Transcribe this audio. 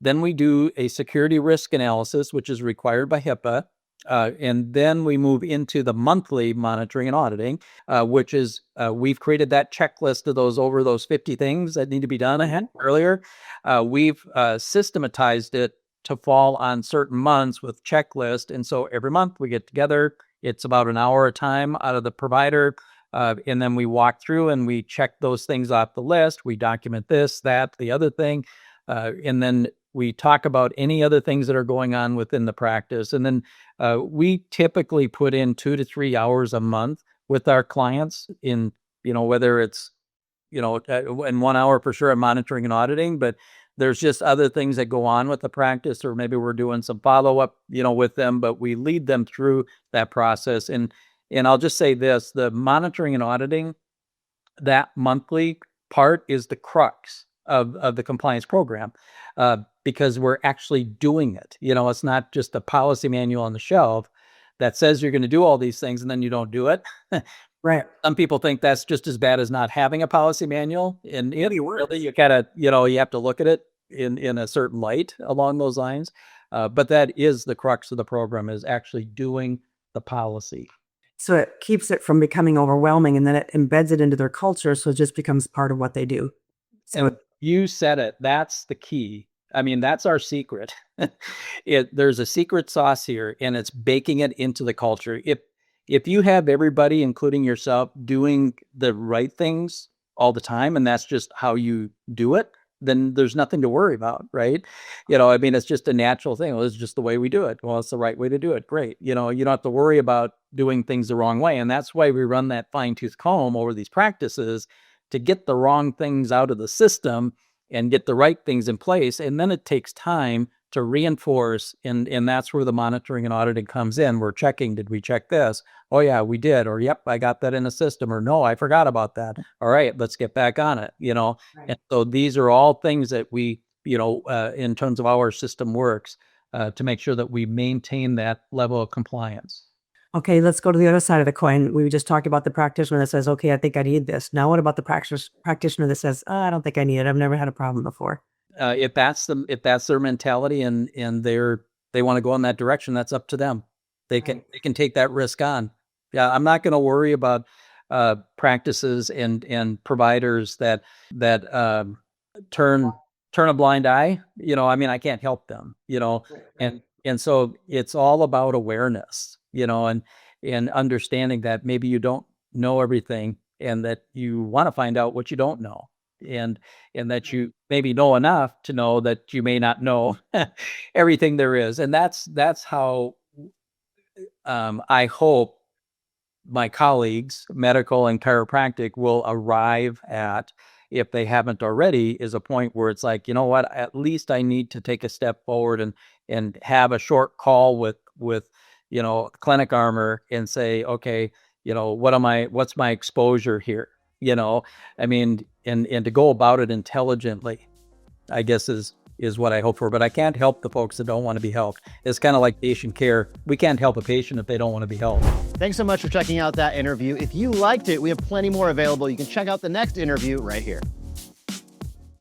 Then we do a security risk analysis, which is required by HIPAA. And then we move into the monthly monitoring and auditing, which is we've created that checklist of those 50 things that need to be done earlier. We've systematized it to fall on certain months with checklist. And so every month we get together. It's about an hour a time out of the provider. And then we walk through and we check those things off the list. We document this, that, the other thing. And then we talk about any other things that are going on within the practice. And then we typically put in 2 to 3 hours a month with our clients in, whether it's, in 1 hour for sure, I'm monitoring and auditing, but there's just other things that go on with the practice, or maybe we're doing some follow-up, with them, but we lead them through that process. And I'll just say this, the monitoring and auditing, that monthly part is the crux of the compliance program, because we're actually doing it. It's not just a policy manual on the shelf that says you're going to do all these things and then you don't do it. Right. Some people think that's just as bad as not having a policy manual. And really, you gotta, you have to look at it in a certain light along those lines. But that is the crux of the program, is actually doing the policy. So it keeps it from becoming overwhelming, and then it embeds it into their culture, so it just becomes part of what they do. And you said it. That's the key. I mean, that's our secret. There's a secret sauce here, and it's baking it into the culture. If you have everybody, including yourself, doing the right things all the time, and that's just how you do it, then there's nothing to worry about, right? It's just a natural thing. Well, it's just the way we do it. Well, it's the right way to do it. Great. You don't have to worry about doing things the wrong way. And that's why we run that fine-tooth comb over these practices, to get the wrong things out of the system and get the right things in place. And then it takes time to reinforce. And that's where the monitoring and auditing comes in. We're checking, did we check this? Oh yeah, we did. Or, yep, I got that in the system. Or no, I forgot about that. All right, let's get back on it, Right. And so these are all things that we, in terms of how our system works, to make sure that we maintain that level of compliance. Okay, let's go to the other side of the coin. We just talked about the practitioner that says, okay, I think I need this. Now what about the practitioner that says, I don't think I need it. I've never had a problem before. If that's their mentality and they want to go in that direction, that's up to them. They can take that risk on. Yeah, I'm not going to worry about practices and providers that turn a blind eye. I can't help them. And so it's all about awareness. And understanding that maybe you don't know everything, and that you want to find out what you don't know. And that you maybe know enough to know that you may not know everything there is. And that's how I hope my colleagues, medical and chiropractic, will arrive at, if they haven't already, is a point where it's like, you know what, at least I need to take a step forward and have a short call with Clinic Armor and say, okay, what's my exposure here? And to go about it intelligently, I guess is what I hope for. But I can't help the folks that don't want to be helped. It's kind of like patient care. We can't help a patient if they don't want to be helped. Thanks so much for checking out that interview. If you liked it, we have plenty more available. You can check out the next interview right here.